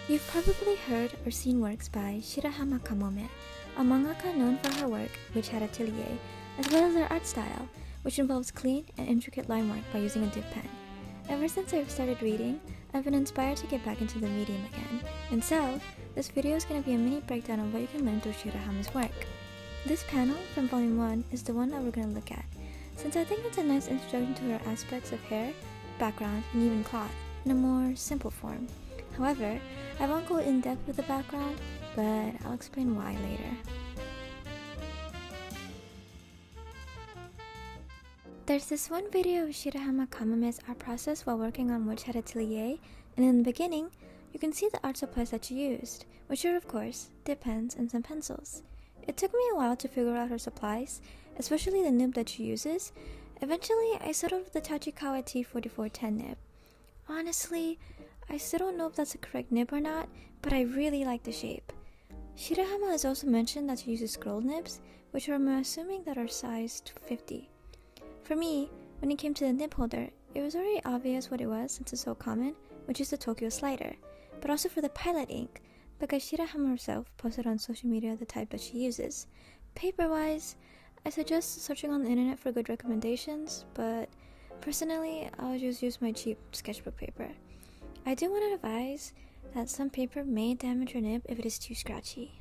You've probably heard or seen works by Shirahama Kamome, a mangaka known for her work, Hat Atelier, as well as her art style, which involves clean and intricate line work by using a dip pen. Ever since I've started reading, I've been inspired to get back into the medium again, and so, this video is going to be a mini breakdown of what you can learn through Shirahama's work. This panel from volume 1 is the one that we're going to look at, since I think it's a nice introduction to her aspects of hair, background, and even cloth, in a more simple form. However, I won't go in depth with the background, but I'll explain why later. There's this one video of Shirahama Kamome's art process while working on Hat Atelier, and in the beginning, you can see the art supplies that she used, which are of course, dip pens and some pencils. It took me a while to figure out her supplies, especially the nib that she uses. Eventually, I settled with the Tachikawa T44-10 Nib. Honestly, I still don't know if that's the correct nib or not, but I really like the shape. Shirahama has also mentioned that she uses scroll nibs, which I'm assuming that are sized 50. For me, when it came to the nib holder, it was already obvious what it was since it's so common, which is the Tokyo slider, but also for the pilot ink, because Shirahama herself posted on social media the type that she uses. Paper-wise, I suggest searching on the internet for good recommendations, but personally, I'll just use my cheap sketchbook paper. I do want to advise that some paper may damage your nib if it is too scratchy.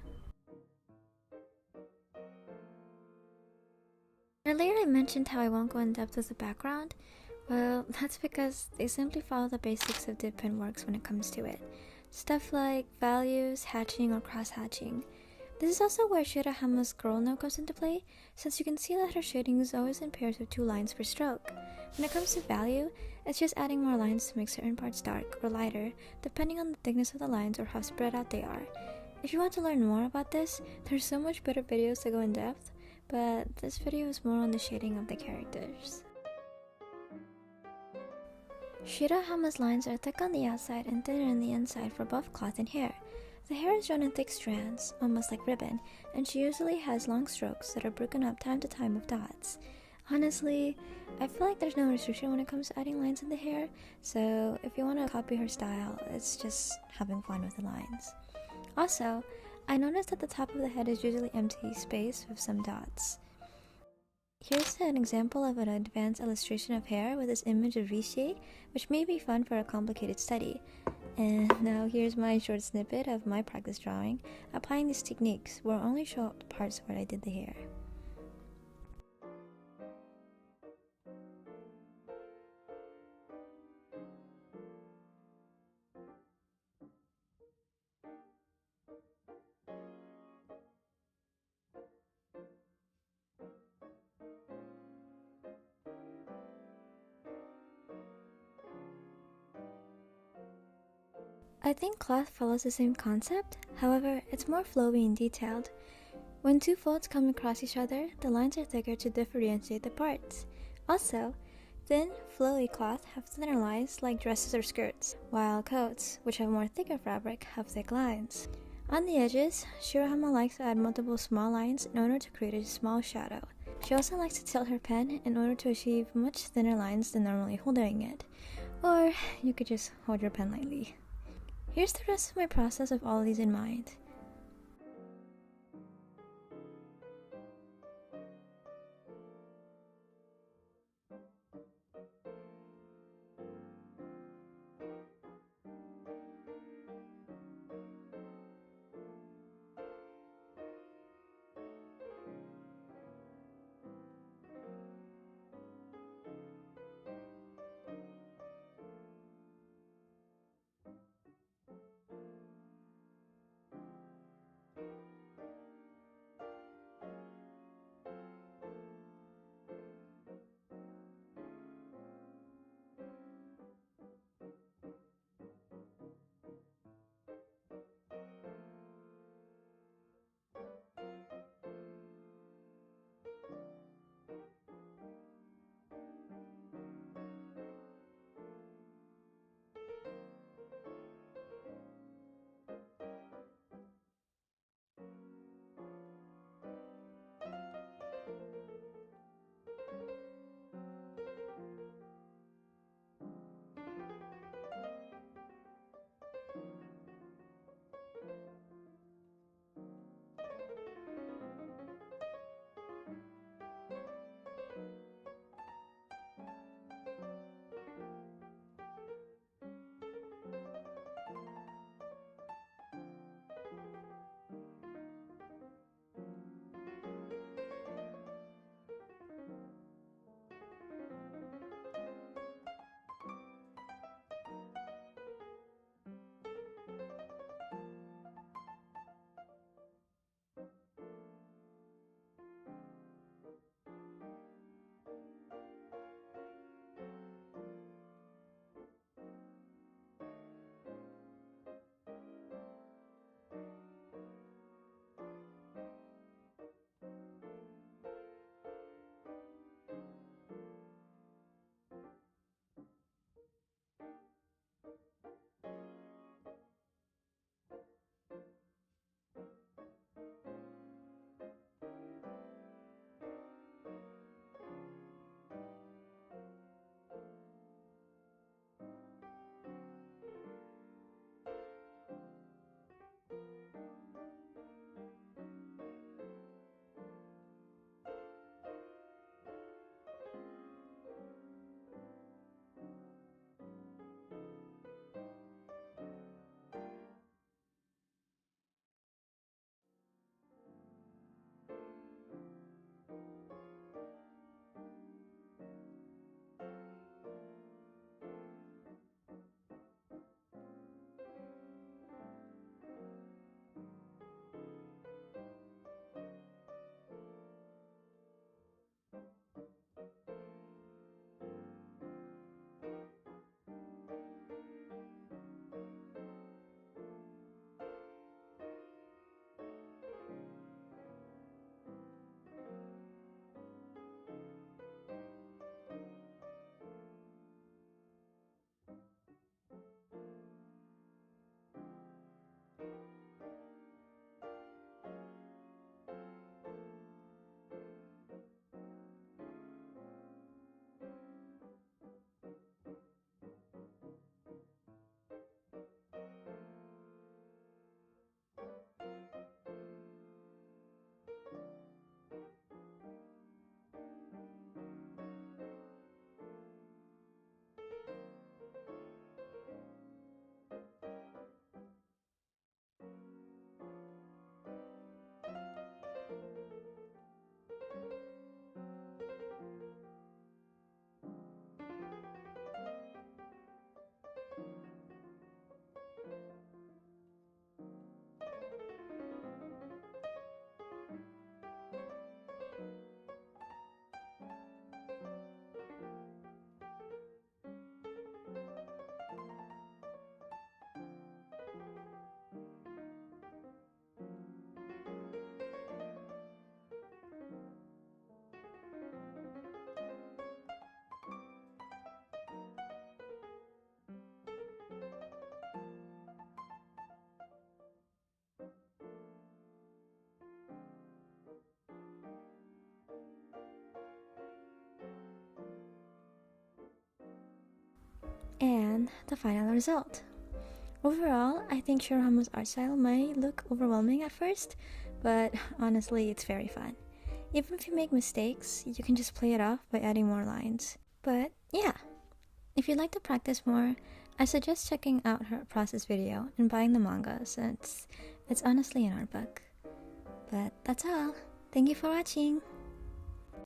Earlier I mentioned how I won't go in depth with the background. Well, that's because they simply follow the basics of dip pen works when it comes to it. Stuff like values, hatching, or cross-hatching. This is also where Shirahama's scroll nib comes into play, since you can see that her shading is always in pairs of 2 lines per stroke. When it comes to value, it's just adding more lines to make certain parts dark or lighter, depending on the thickness of the lines or how spread out they are. If you want to learn more about this, there's so much better videos to go in depth, but this video is more on the shading of the characters. Shirahama's lines are thick on the outside and thinner on the inside for both cloth and hair. The hair is drawn in thick strands, almost like ribbon, and she usually has long strokes that are broken up time to time with dots. Honestly, I feel like there's no restriction when it comes to adding lines in the hair, so if you want to copy her style, it's just having fun with the lines. Also, I noticed that the top of the head is usually empty space with some dots. Here's an example of an advanced illustration of hair with this image of V-shade, which may be fun for a complicated study. And now here's my short snippet of my practice drawing, applying these techniques where I only show up the parts where I did the hair. I think cloth follows the same concept, however, it's more flowy and detailed. When 2 folds come across each other, the lines are thicker to differentiate the parts. Also, thin, flowy cloth have thinner lines like dresses or skirts, while coats, which have more thicker fabric, have thick lines. On the edges, Shirahama likes to add multiple small lines in order to create a small shadow. She also likes to tilt her pen in order to achieve much thinner lines than normally holding it. Or you could just hold your pen lightly. Here's the rest of my process with all of these in mind. then the final result. Overall, I think Shirahama's art style might look overwhelming at first, but honestly, it's very fun. Even if you make mistakes, you can just play it off by adding more lines. But yeah, if you'd like to practice more, I suggest checking out her process video and buying the manga since it's honestly an art book. But that's all. Thank you for watching!